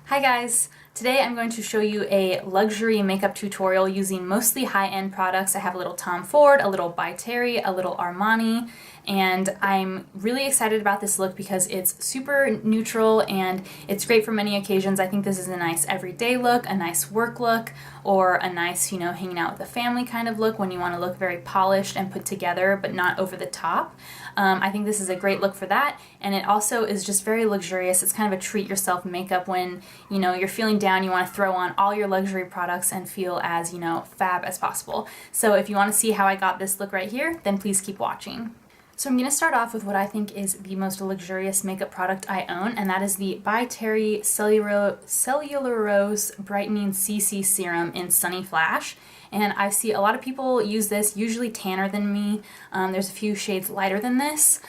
Hi guys! Today I'm going to show you a luxury makeup tutorial using mostly high-end products. I have a little Tom Ford, a little By Terry, a little Armani, and I'm really excited about this look because it's super neutral and it's great for many occasions. I think this is a nice everyday look, a nice work look, or a nice, hanging out with the family kind of look when you want to look very polished and put together but not over the top. I think this is a great look for that, and it also is just very luxurious. It's kind of a treat yourself makeup when, you're feeling down, you want to throw on all your luxury products and feel as, fab as possible. So if you want to see how I got this look right here, then please keep watching. So I'm going to start off with what I think is the most luxurious makeup product I own, and that is the By Terry Cellularose Brightening CC Serum in Sunny Flash. And I see a lot of people use this, usually tanner than me. There's a few shades lighter than this.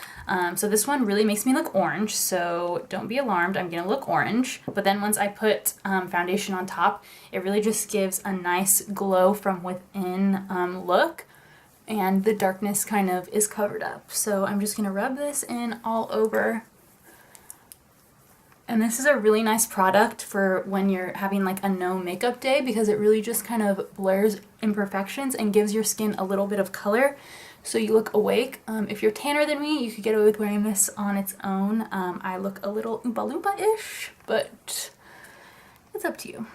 So this one really makes me look orange, so don't be alarmed, I'm gonna look orange. But then once I put foundation on top, it really just gives a nice glow from within look. And the darkness kind of is covered up. So I'm just gonna rub this in all over. And this is a really nice product for when you're having like a no makeup day because it really just kind of blurs imperfections and gives your skin a little bit of color so you look awake. If you're tanner than me, you could get away with wearing this on its own. I look a little Oompa Loompa-ish, but it's up to you.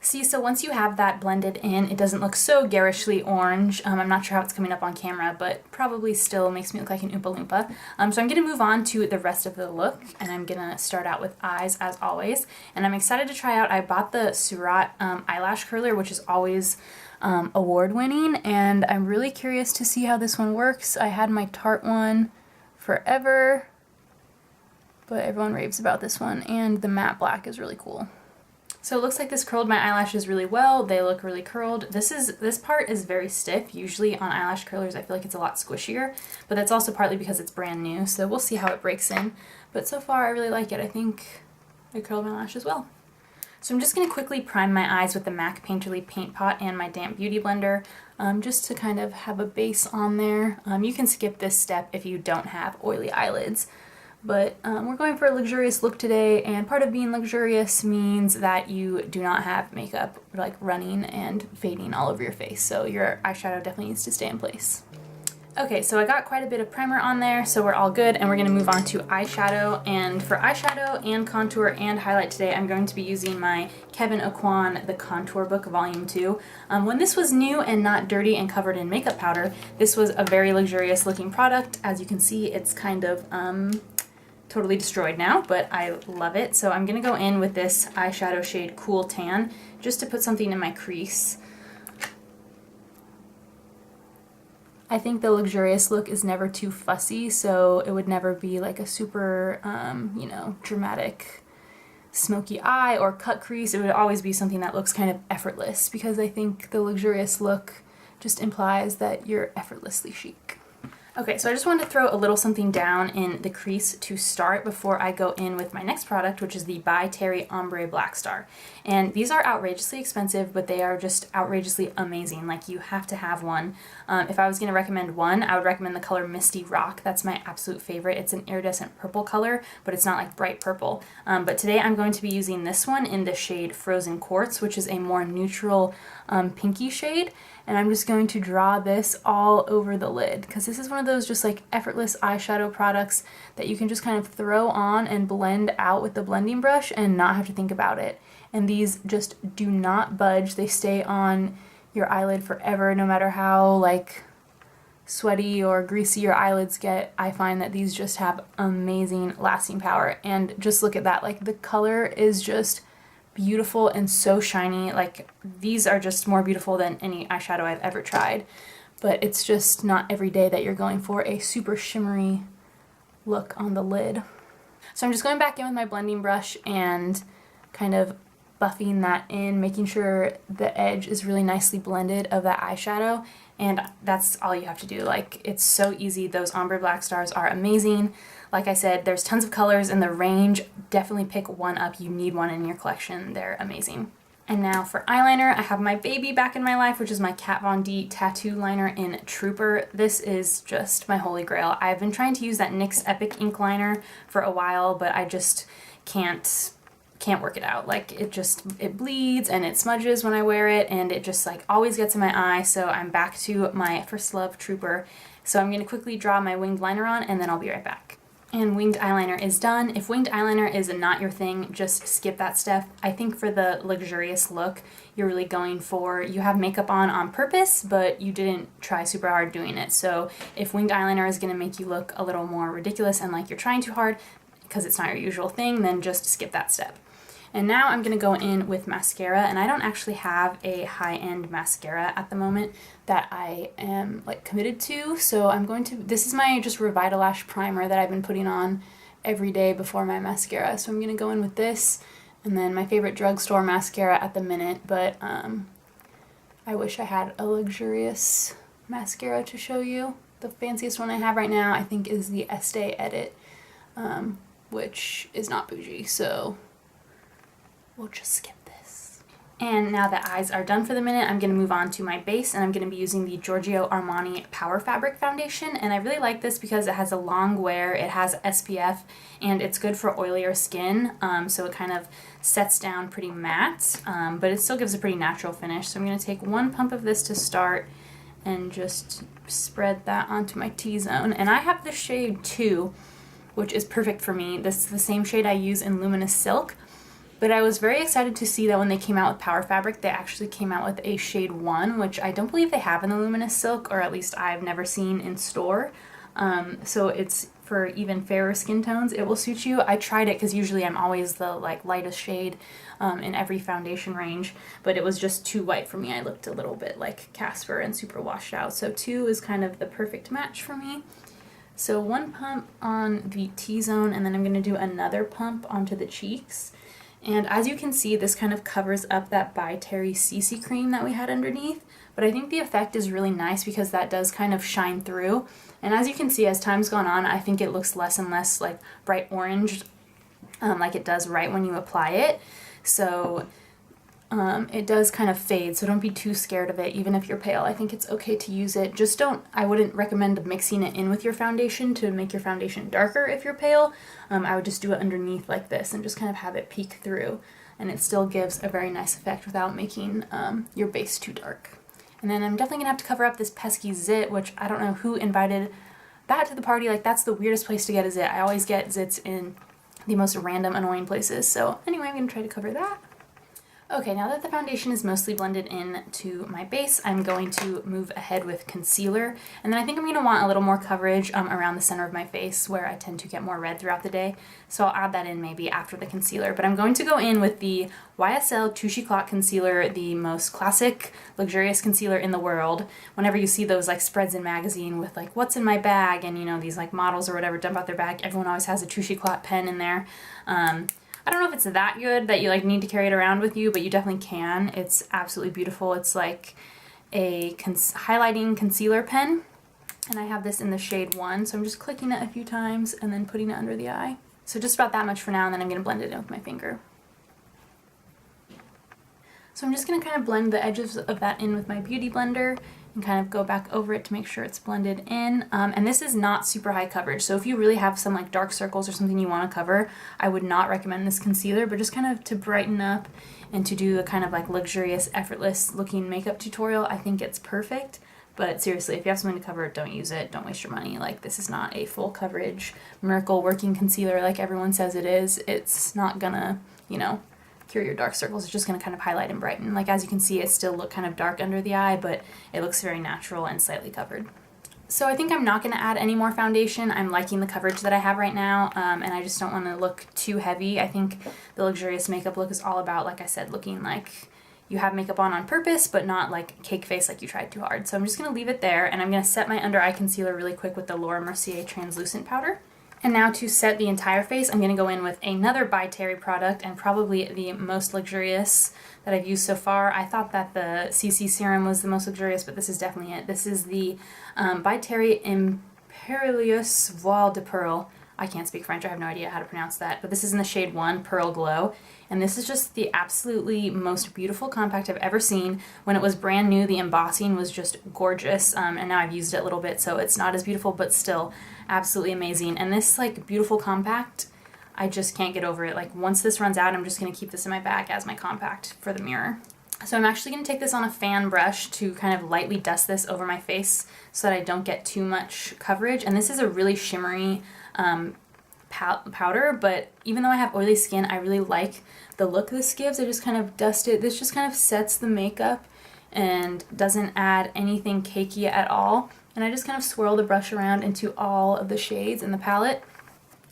See, so once you have that blended in, it doesn't look so garishly orange. I'm not sure how it's coming up on camera, but probably still makes me look like an Oompa Loompa. So I'm going to move on to the rest of the look, and I'm going to start out with eyes as always. And I'm excited to try out, I bought the Surrat eyelash curler, which is always award-winning, and I'm really curious to see how this one works. I had my Tarte one forever, but everyone raves about this one, and the matte black is really cool. So it looks like this curled my eyelashes really well. They look really curled. This part is very stiff. Usually on eyelash curlers I feel like it's a lot squishier, but that's also partly because it's brand new, so we'll see how it breaks in. But so far I really like it. I think I curled my lashes well. So I'm just going to quickly prime my eyes with the MAC Painterly Paint Pot and my damp beauty blender, just to kind of have a base on there. You can skip this step if you don't have oily eyelids. But we're going for a luxurious look today, and part of being luxurious means that you do not have makeup like running and fading all over your face, so your eyeshadow definitely needs to stay in place. Okay, so I got quite a bit of primer on there, so we're all good, and we're going to move on to eyeshadow. And for eyeshadow and contour and highlight today, I'm going to be using my Kevyn Aucoin The Contour Book Volume 2. When this was new and not dirty and covered in makeup powder, this was a very luxurious looking product. As you can see, it's kind of totally destroyed now, but I love it. So I'm gonna go in with this eyeshadow shade Cool Tan just to put something in my crease. I think the luxurious look is never too fussy, so it would never be like a super, dramatic smoky eye or cut crease. It would always be something that looks kind of effortless, because I think the luxurious look just implies that you're effortlessly chic. Okay, so I just wanted to throw a little something down in the crease to start before I go in with my next product, which is the By Terry Ombre Blackstar. And these are outrageously expensive, but they are just outrageously amazing. Like, you have to have one. If I was going to recommend one, I would recommend the color Misty Rock. That's my absolute favorite. It's an iridescent purple color, but it's not like bright purple. But today I'm going to be using this one in the shade Frozen Quartz, which is a more neutral pinky shade. And I'm just going to draw this all over the lid, because this is one of those just like effortless eyeshadow products that you can just kind of throw on and blend out with the blending brush and not have to think about it. And these just do not budge. They stay on your eyelid forever, no matter how like sweaty or greasy your eyelids get. I find that these just have amazing lasting power. And just look at that, like the color is just beautiful and so shiny. Like, these are just more beautiful than any eyeshadow I've ever tried, but it's just not every day that you're going for a super shimmery look on the lid. So I'm just going back in with my blending brush and kind of buffing that in, making sure the edge is really nicely blended of that eyeshadow, and that's all you have to do. Like, it's so easy. Those Ombre Blackstars are amazing. Like I said, there's tons of colors in the range. Definitely pick one up. You need one in your collection. They're amazing. And now for eyeliner, I have my baby back in my life, which is my Kat Von D Tattoo Liner in Trooper. This is just my holy grail. I've been trying to use that NYX Epic Ink Liner for a while, but I just can't can't work it out. Like it bleeds and it smudges when I wear it, and it just like always gets in my eye. So I'm back to my First Love Trooper. So I'm gonna quickly draw my winged liner on and then I'll be right back. And winged eyeliner is done. If winged eyeliner is not your thing, just skip that step. I think for the luxurious look, you're really going for, you have makeup on purpose, but you didn't try super hard doing it. So if winged eyeliner is gonna make you look a little more ridiculous and like you're trying too hard because it's not your usual thing, then just skip that step. And now I'm gonna go in with mascara, and I don't actually have a high-end mascara at the moment that I am like committed to. So I'm going to, this is my just Revitalash primer that I've been putting on every day before my mascara. So I'm gonna go in with this, and then my favorite drugstore mascara at the minute, but I wish I had a luxurious mascara to show you. The fanciest one I have right now I think is the Estee Edit, which is not bougie, so we'll just skip this. And now that eyes are done for the minute, I'm going to move on to my base, and I'm going to be using the Giorgio Armani Power Fabric Foundation. And I really like this because it has a long wear, it has SPF, and it's good for oilier skin, so it kind of sets down pretty matte, but it still gives a pretty natural finish. So I'm going to take one pump of this to start and just spread that onto my T-zone. And I have the shade 2, which is perfect for me. This is the same shade I use in Luminous Silk. But I was very excited to see that when they came out with Power Fabric, they actually came out with a shade 1, which I don't believe they have in the Luminous Silk, or at least I've never seen in store. So it's for even fairer skin tones. It will suit you. I tried it because usually I'm always the like lightest shade in every foundation range, but it was just too white for me. I looked a little bit like Casper and super washed out. So 2 is kind of the perfect match for me. So one pump on the T-zone, and then I'm going to do another pump onto the cheeks. And as you can see, this kind of covers up that By Terry CC cream that we had underneath, but I think the effect is really nice because that does kind of shine through. And as you can see, as time's gone on, I think it looks less and less like bright orange, like it does right when you apply it. So it does kind of fade, so don't be too scared of it. Even if you're pale, I think it's okay to use it. Just don't, I wouldn't recommend mixing it in with your foundation to make your foundation darker if you're pale. I would just do it underneath like this and just kind of have it peek through, and it still gives a very nice effect without making your base too dark. And then I'm definitely gonna have to cover up this pesky zit, which I don't know who invited that to the party. Like, that's the weirdest place to get a zit. I always get zits in the most random annoying places. So anyway, I'm gonna try to cover that. Okay, now that the foundation is mostly blended in to my base, I'm going to move ahead with concealer. And then I think I'm going to want a little more coverage around the center of my face where I tend to get more red throughout the day. So I'll add that in maybe after the concealer. But I'm going to go in with the YSL Touche Eclat concealer, the most classic, luxurious concealer in the world. Whenever you see those like spreads in magazine with like, what's in my bag? And you know, these like models or whatever dump out their bag, everyone always has a Touche Eclat pen in there. I don't know if it's that good that you like need to carry it around with you, but you definitely can. It's absolutely beautiful. It's like a highlighting concealer pen, and I have this in the shade 1, so I'm just clicking it a few times and then putting it under the eye. So just about that much for now, and then I'm going to blend it in with my finger. So I'm just going to kind of blend the edges of that in with my beauty blender and kind of go back over it to make sure it's blended in. And this is not super high coverage, so if you really have some like dark circles or something you want to cover, I would not recommend this concealer, but just kind of to brighten up and to do a kind of like luxurious, effortless looking makeup tutorial, I think it's perfect. But seriously, if you have something to cover, don't use it. Don't waste your money. Like, this is not a full coverage miracle working concealer like everyone says it is. It's not gonna, you know, cure your dark circles. It's just going to kind of highlight and brighten. Like, as you can see, it still look kind of dark under the eye, but it looks very natural and slightly covered. So I think I'm not going to add any more foundation. I'm liking the coverage that I have right now, and I just don't want to look too heavy. I think the luxurious makeup look is all about, like I said, looking like you have makeup on purpose, but not like cake face like you tried too hard. So I'm just going to leave it there, and I'm going to set my under eye concealer really quick with the Laura Mercier translucent powder. And now to set the entire face, I'm going to go in with another By Terry product, and probably the most luxurious that I've used so far. I thought that the CC Serum was the most luxurious, but this is definitely it. This is the By Terry Impearlious Voile de Perle. I can't speak French, I have no idea how to pronounce that, but this is in the shade 1, Pearl Glow. And this is just the absolutely most beautiful compact I've ever seen. When it was brand new, the embossing was just gorgeous, and now I've used it a little bit, so it's not as beautiful, but still absolutely amazing. And this like beautiful compact, I just can't get over it. Like once this runs out, I'm just gonna keep this in my bag as my compact for the mirror. So I'm actually gonna take this on a fan brush to kind of lightly dust this over my face so that I don't get too much coverage. And this is a really shimmery powder, but even though I have oily skin, I really like the look this gives. I just kind of dust it. This just kind of sets the makeup and doesn't add anything cakey at all. And I just kind of swirl the brush around into all of the shades in the palette.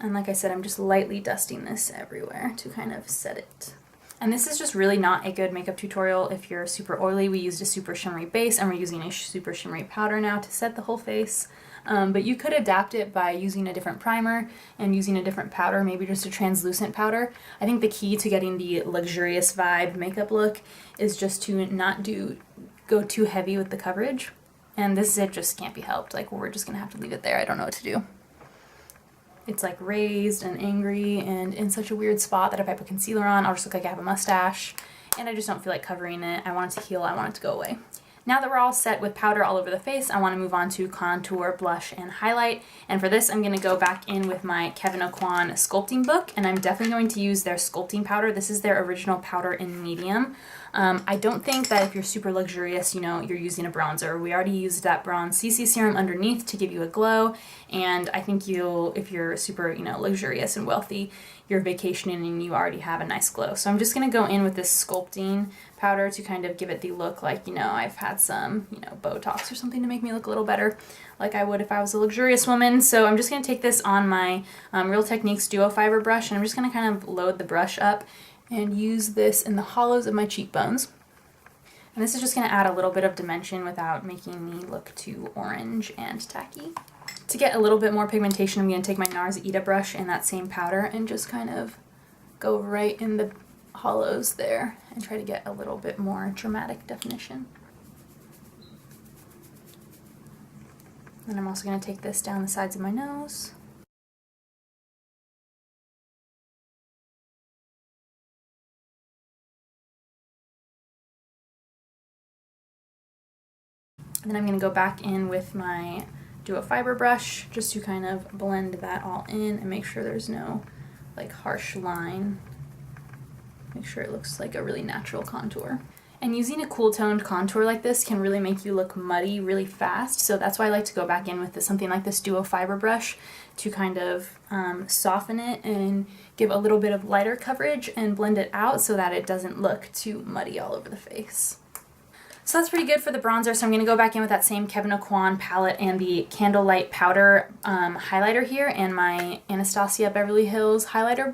And like I said, I'm just lightly dusting this everywhere to kind of set it. And this is just really not a good makeup tutorial if you're super oily. We used a super shimmery base and we're using a super shimmery powder now to set the whole face. But you could adapt it by using a different primer and using a different powder, maybe just a translucent powder. I think the key to getting the luxurious vibe makeup look is just to not go too heavy with the coverage. And this zip just can't be helped. Like, we're just gonna have to leave it there. I don't know what to do. It's like raised and angry and in such a weird spot that if I put concealer on, I'll just look like I have a mustache. And I just don't feel like covering it. I want it to heal, I want it to go away. Now that we're all set with powder all over the face, I want to move on to contour, blush, and highlight. And for this, I'm going to go back in with my Kevyn Aucoin sculpting book, and I'm definitely going to use their sculpting powder. This is their original powder in medium. I don't think that if you're super luxurious, you know, you're using a bronzer. We already used that bronze CC serum underneath to give you a glow, and I think if you're super, you know, luxurious and wealthy, you're vacationing and you already have a nice glow. So I'm just going to go in with this sculpting powder to kind of give it the look like, you know, I've had some, you know, Botox or something to make me look a little better like I would if I was a luxurious woman. So I'm just going to take this on my Real Techniques Duo Fiber brush, and I'm just going to kind of load the brush up and use this in the hollows of my cheekbones. And this is just going to add a little bit of dimension without making me look too orange and tacky. To get a little bit more pigmentation, I'm going to take my Nars Ita brush and that same powder and just kind of go right in the hollows there and try to get a little bit more dramatic definition. And I'm also going to take this down the sides of my nose. And then I'm going to go back in with my Duo Fiber brush just to kind of blend that all in and make sure there's no like harsh line. Make sure it looks like a really natural contour. And using a cool toned contour like this can really make you look muddy really fast. So that's why I like to go back in with something like this Duo Fiber brush to kind of soften it and give a little bit of lighter coverage and blend it out so that it doesn't look too muddy all over the face. So that's pretty good for the bronzer, so I'm going to go back in with that same Kevyn Aucoin palette and the Candlelight Powder highlighter here and my Anastasia Beverly Hills highlighter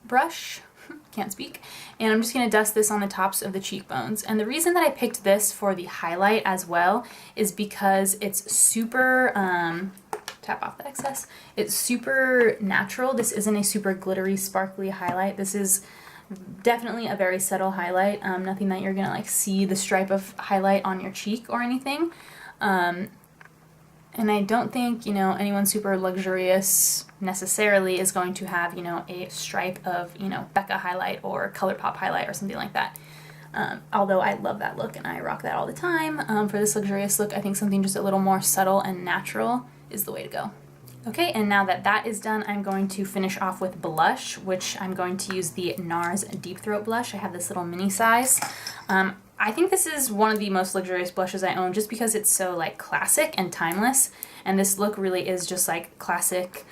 brush. Can't speak. And I'm just going to dust this on the tops of the cheekbones. And the reason that I picked this for the highlight as well is because it's super, tap off the excess, it's super natural. This isn't a super glittery, sparkly highlight. This is definitely a very subtle highlight, nothing that you're gonna like see the stripe of highlight on your cheek or anything. And I don't think, you know, anyone super luxurious necessarily is going to have, you know, a stripe of, you know, Becca highlight or ColourPop highlight or something like that. Although I love that look and I rock that all the time. For this luxurious look, I think something just a little more subtle and natural is the way to go. Okay, and now that that is done, I'm going to finish off with blush, which I'm going to use the Nars Deep Throat blush. I have this little mini size. I think this is one of the most luxurious blushes I own just because it's so like classic and timeless, and this look really is just like classic,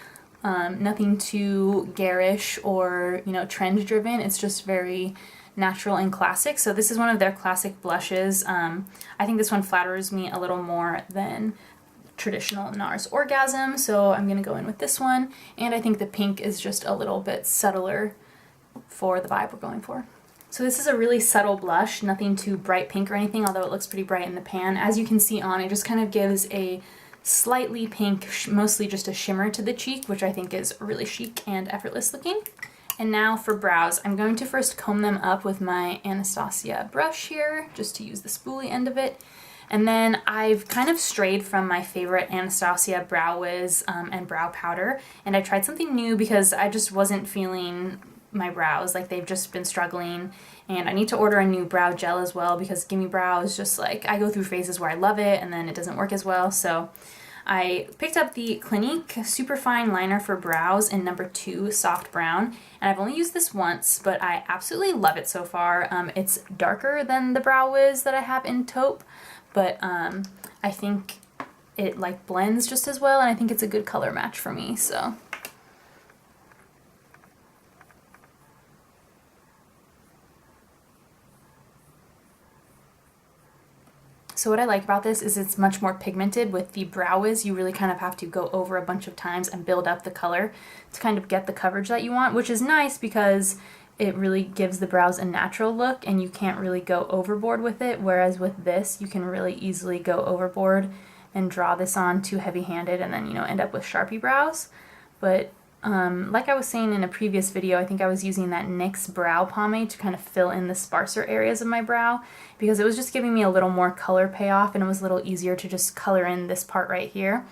nothing too garish or, you know, trend driven. It's just very natural and classic. So this is one of their classic blushes. I think this one flatters me a little more than traditional Nars Orgasm, so I'm gonna go in with this one, and I think the pink is just a little bit subtler for the vibe we're going for. So this is a really subtle blush, nothing too bright pink or anything, although it looks pretty bright in the pan. As you can see on, it just kind of gives a slightly pink, mostly just a shimmer to the cheek, which I think is really chic and effortless looking. And now for brows, I'm going to first comb them up with my Anastasia brush here, just to use the spoolie end of it. And then I've kind of strayed from my favorite Anastasia Brow Wiz and brow powder, and I tried something new because I just wasn't feeling my brows, like they've just been struggling, and I need to order a new brow gel as well because Gimme Brow is just like, I go through phases where I love it and then it doesn't work as well. So I picked up the Clinique Superfine Liner for Brows in number 2, Soft Brown, and I've only used this once, but I absolutely love it so far. It's darker than the Brow Wiz that I have in taupe, but I think it like blends just as well, and I think it's a good color match for me, so. So what I like about this is it's much more pigmented. With the Brow Wiz, you really kind of have to go over a bunch of times and build up the color to kind of get the coverage that you want, which is nice because it really gives the brows a natural look and you can't really go overboard with it, whereas with this, you can really easily go overboard and draw this on too heavy-handed and then, you know, end up with Sharpie brows. But like I was saying in a previous video, I think I was using that NYX brow pomade to kind of fill in the sparser areas of my brow because it was just giving me a little more color payoff and it was a little easier to just color in this part right here.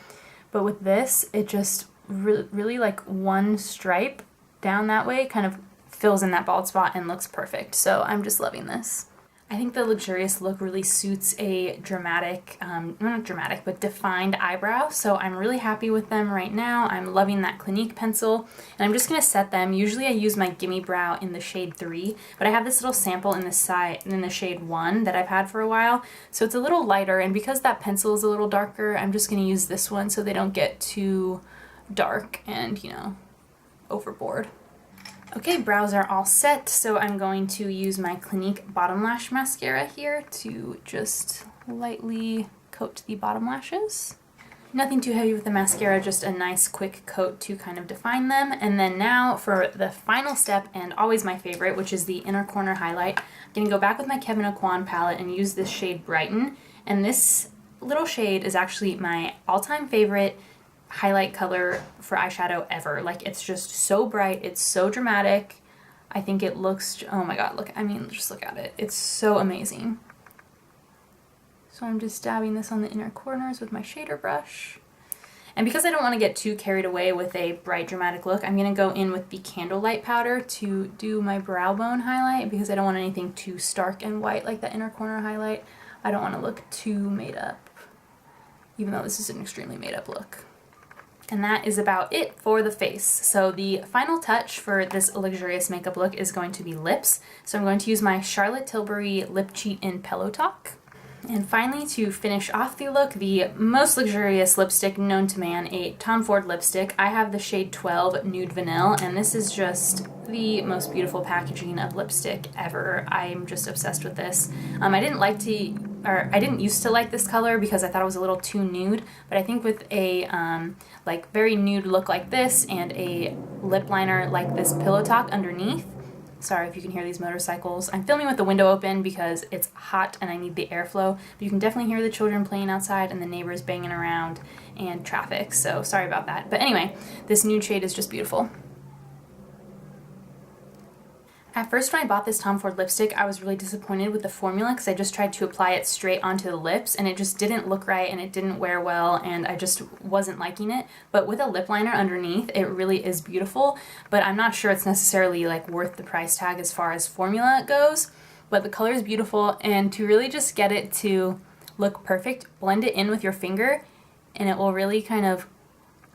But with this, it just really like one stripe down that way kind of fills in that bald spot and looks perfect. So I'm just loving this. I think the luxurious look really suits a dramatic, not dramatic, but defined eyebrow. So I'm really happy with them right now. I'm loving that Clinique pencil and I'm just going to set them. Usually I use my Gimme Brow in the shade 3, but I have this little sample in the shade 1 that I've had for a while. So it's a little lighter, and because that pencil is a little darker, I'm just going to use this one so they don't get too dark and, you know, overboard. Okay, brows are all set, so I'm going to use my Clinique Bottom Lash Mascara here to just lightly coat the bottom lashes. Nothing too heavy with the mascara, just a nice quick coat to kind of define them. And then now for the final step, and always my favorite, which is the inner corner highlight. I'm going to go back with my Kevyn Aucoin palette and use this shade Brighten. And this little shade is actually my all-time favorite highlight color for eyeshadow ever. Like, it's just so bright, it's so dramatic. I think it looks, oh my god, look, I mean, just look at it. It's so amazing. So I'm just dabbing this on the inner corners with my shader brush. And because I don't want to get too carried away with a bright dramatic look, I'm going to go in with the Candlelight powder to do my brow bone highlight because I don't want anything too stark and white like that inner corner highlight. I don't want to look too made up, even though this is an extremely made up look. And that is about it for the face. So the final touch for this luxurious makeup look is going to be lips. So I'm going to use my Charlotte Tilbury Lip Cheat in Pillow Talk. And finally, to finish off the look, the most luxurious lipstick known to man, a Tom Ford lipstick. I have the shade 12 Nude Vanille, and this is just the most beautiful packaging of lipstick ever. I'm just obsessed with this. I didn't used to like this color because I thought it was a little too nude, but I think with a like very nude look like this and a lip liner like this Pillow Talk underneath. Sorry if you can hear these motorcycles. I'm filming with the window open because it's hot and I need the airflow, but you can definitely hear the children playing outside and the neighbors banging around and traffic, so sorry about that. But anyway, this nude shade is just beautiful. At first, when I bought this Tom Ford lipstick, I was really disappointed with the formula because I just tried to apply it straight onto the lips and it just didn't look right and it didn't wear well and I just wasn't liking it. But with a lip liner underneath, it really is beautiful, but I'm not sure it's necessarily like worth the price tag as far as formula goes. But the color is beautiful, and to really just get it to look perfect, blend it in with your finger and it will really kind of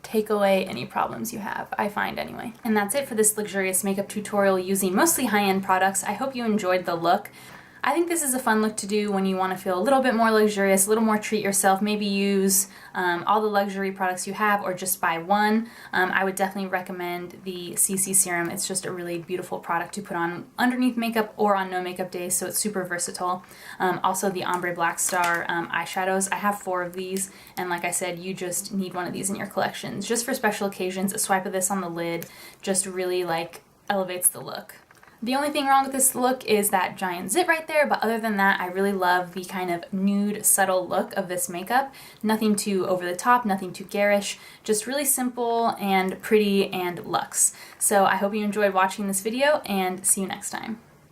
take away any problems you have, I find anyway. And that's it for this luxurious makeup tutorial using mostly high-end products. I hope you enjoyed the look. I think this is a fun look to do when you want to feel a little bit more luxurious, a little more treat yourself, maybe use all the luxury products you have or just buy one. I would definitely recommend the CC Serum. It's just a really beautiful product to put on underneath makeup or on no makeup days, so it's super versatile. Also the Ombre Blackstar eyeshadows. I have 4 of these, and like I said, you just need one of these in your collections. Just for special occasions, a swipe of this on the lid just really like elevates the look. The only thing wrong with this look is that giant zit right there, but other than that, I really love the kind of nude, subtle look of this makeup. Nothing too over the top, nothing too garish, just really simple and pretty and luxe. So I hope you enjoyed watching this video, and see you next time.